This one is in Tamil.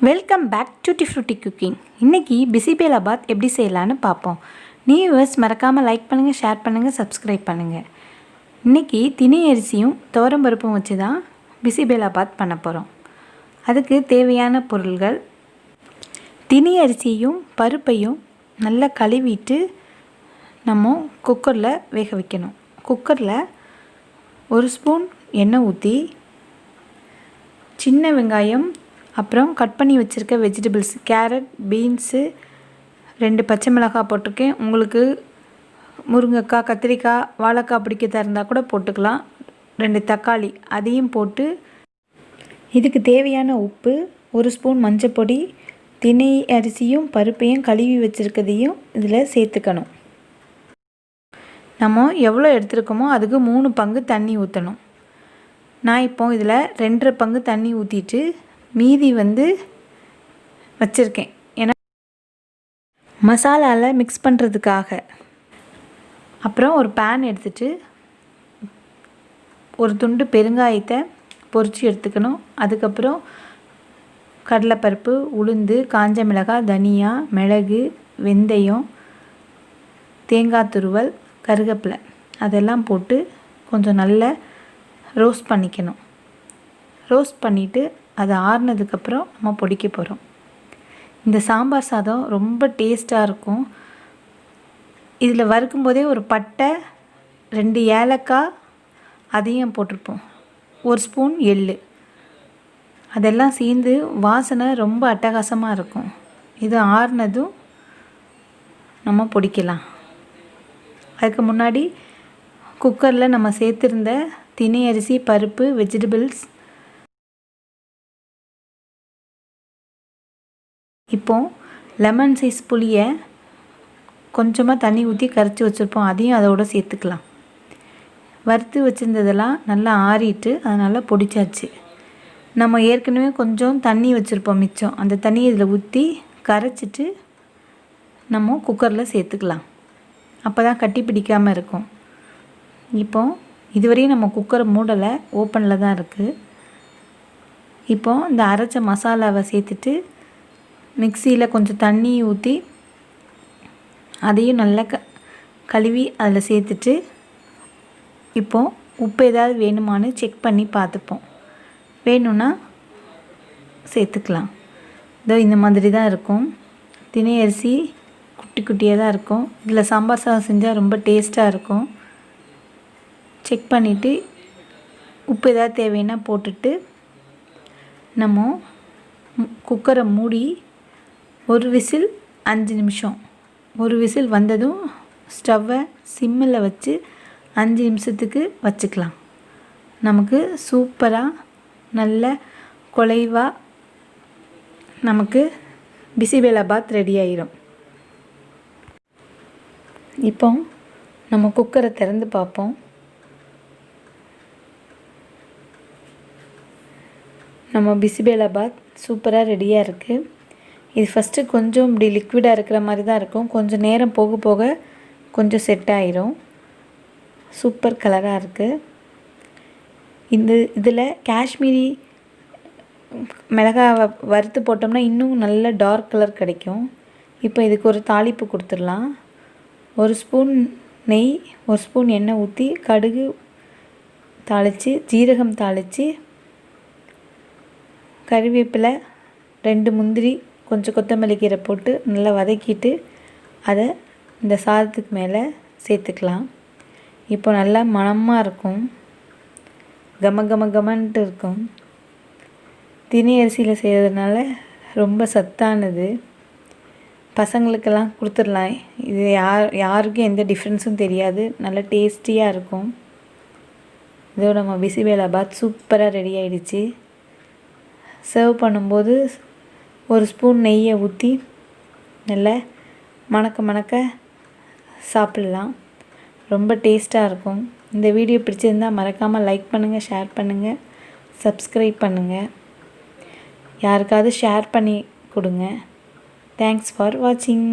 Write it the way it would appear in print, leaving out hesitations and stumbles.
Welcome back tuttifrutticooking. இன்றைக்கி பிசிபேலாபாத் எப்படி செய்யலான்னு பார்ப்போம். வியூவர்ஸ் மறக்காமல் லைக் பண்ணுங்கள், ஷேர் பண்ணுங்கள், சப்ஸ்கிரைப் பண்ணுங்கள். இன்றைக்கி தினை அரிசியும் துவரம்பருப்பும் வச்சு தான் பிசிபேலாபாத் பண்ண போகிறோம். அதுக்கு தேவையான பொருள்கள்: தினை அரிசியும் பருப்பையும் நல்லா கழுவிட்டு நம்ம குக்கரில் வேக வைக்கணும். குக்கரில் 1 ஸ்பூன் எண்ணெய் ஊற்றி சின்ன வெங்காயம், அப்புறம் கட் பண்ணி வச்சுருக்க வெஜிடபிள்ஸ், கேரட், பீன்ஸு, 2 பச்சை மிளகாய் போட்டிருக்கேன். உங்களுக்கு முருங்கைக்காய், கத்திரிக்காய், வாழைக்காய் பிடிக்கிறதா இருந்தால் கூட போட்டுக்கலாம். 2 தக்காளி அதையும் போட்டு இதுக்கு தேவையான உப்பு, 1 ஸ்பூன் மஞ்சப்பொடி, தினை அரிசியும் பருப்பையும் கழுவி வச்சுருக்கதையும் இதில் சேர்த்துக்கணும். நம்ம எவ்வளோ எடுத்துருக்கோமோ அதுக்கு 3 பங்கு தண்ணி ஊற்றணும். நான் இப்போ இதில் 2.5 பங்கு தண்ணி ஊற்றிட்டு மீதி வச்சுருக்கேன். ஏன்னா மசாலாவில் மிக்ஸ் பண்ணுறதுக்காக. அப்புறம் ஒரு பேன் எடுத்துகிட்டு ஒரு துண்டு பெருங்காயத்தை பொரித்து எடுத்துக்கணும். அதுக்கப்புறம் கடலைப்பருப்பு, உளுந்து, காஞ்ச மிளகாய், தனியா, மிளகு, வெந்தயம், தேங்காய் துருவல், கருவேப்பிலை அதெல்லாம் போட்டு கொஞ்சம் நல்லா ரோஸ்ட் பண்ணிக்கணும். ரோஸ்ட் பண்ணிவிட்டு அது ஆறுனதுக்கப்புறம் நம்ம பொடிக்க போகிறோம். இந்த சாம்பார் சாதம் ரொம்ப டேஸ்ட்டாக இருக்கும். இதில் வறுக்கும்போதே ஒரு பட்டை, 2 ஏலக்காய் அதையும் போட்டிருப்போம், 1 ஸ்பூன் எள்ளு, அதெல்லாம் சேர்ந்து வாசனை ரொம்ப அட்டகாசமாக இருக்கும். இது ஆறுனதும் நம்ம பொடிக்கலாம். அதுக்கு முன்னாடி குக்கரில் நம்ம சேர்த்துருந்த தினை அரிசி, பருப்பு, வெஜிடபிள்ஸ், இப்போது லெமன் சைஸ் புளியை கொஞ்சமாக தண்ணி ஊற்றி கரைச்சி வச்சுருப்போம், அதையும் அதோடு சேர்த்துக்கலாம். வறுத்து வச்சுருந்ததெல்லாம் நல்லா ஆறிட்டு அதை நல்லா பொடிச்சாச்சு. நம்ம ஏற்கனவே கொஞ்சம் தண்ணி வச்சுருப்போம் மிச்சம், அந்த தண்ணியை இதில் ஊற்றி கரைச்சிட்டு நம்ம குக்கரில் சேர்த்துக்கலாம். அப்போ தான் கட்டி பிடிக்காமல் இருக்கும். இப்போது இதுவரையும் நம்ம குக்கரை மூடலை, ஓப்பனில் தான் இருக்குது. இப்போது இந்த அரைச்ச மசாலாவை சேர்த்துட்டு மிக்சியில் கொஞ்சம் தண்ணி ஊற்றி அதையும் நல்லா கழுவி அதில் சேர்த்துட்டு இப்போது உப்பு ஏதாவது வேணுமான்னு செக் பண்ணி பார்த்துப்போம். வேணும்னா சேர்த்துக்கலாம். இதோ இந்த மாதிரி தான் இருக்கும். தினை அரிசி குட்டி குட்டியாக தான் இருக்கும். இதில் சாம்பார் சாதம் செஞ்சால் ரொம்ப டேஸ்ட்டாக இருக்கும். செக் பண்ணிவிட்டு உப்பு ஏதாவது தேவைன்னா போட்டுட்டு நம்ம குக்கரை மூடி ஒரு விசில் 5 நிமிஷம், ஒரு விசில் வந்ததும் ஸ்டவ்வை சிம்மில் வச்சு 5 நிமிஷத்துக்கு வச்சுக்கலாம். நமக்கு சூப்பராக நல்ல குலைவாக நமக்கு பிசிபேலாபாத் ரெடி ஆயிரும். இப்போ நம்ம குக்கரை திறந்து பார்ப்போம். நம்ம பிசிபேலாபாத் சூப்பராக ரெடியாக இருக்குது. இது ஃபஸ்ட்டு கொஞ்சம் இப்படி லிக்விடாக இருக்கிற மாதிரி தான் இருக்கும். கொஞ்சம் நேரம் போக போக கொஞ்சம் செட் ஆயிரும். சூப்பர் கலராக இருக்குது. இதில் காஷ்மீரி மிளகாவை வறுத்து போட்டோம்னா இன்னும் நல்ல டார்க் கலர் கிடைக்கும். இப்போ இதுக்கு ஒரு தாளிப்பு கொடுத்துடலாம். 1 ஸ்பூன் நெய், 1 ஸ்பூன் எண்ணெய் ஊற்றி கடுகு தாளித்து, ஜீரகம் தாளித்து, கறிவேப்பிலை, 2 முந்திரி, கொஞ்சம் கொத்தமல்லி கீரை போட்டு நல்லா வதக்கிட்டு அதை இந்த சாதத்துக்கு மேலே சேர்த்துக்கலாம். இப்போ நல்லா மணமாக இருக்கும், கமன்ட்டு இருக்கும். தினை அரிசியில் செய்கிறதுனால ரொம்ப சத்தானது. பசங்களுக்கெல்லாம் கொடுத்துடலாம். இது யாருக்கும் எந்த டிஃப்ரென்ஸும் தெரியாது, நல்லா டேஸ்டியாக இருக்கும். இதோட நம்ம பிசிபேலாபாத் சூப்பராக ரெடி ஆகிடுச்சு. சர்வ் பண்ணும்போது 1 ஸ்பூன் நெய்யை ஊற்றி நல்லா மணக்க சாப்பிட்லாம். ரொம்ப டேஸ்ட்டாக இருக்கும். இந்த வீடியோ பிடிச்சிருந்தால் மறக்காமல் லைக் பண்ணுங்கள், ஷேர் பண்ணுங்கள், சப்ஸ்கிரைப் பண்ணுங்கள். யாருக்காவது ஷேர் பண்ணி கொடுங்க. தேங்க்ஸ் ஃபார் வாட்சிங்.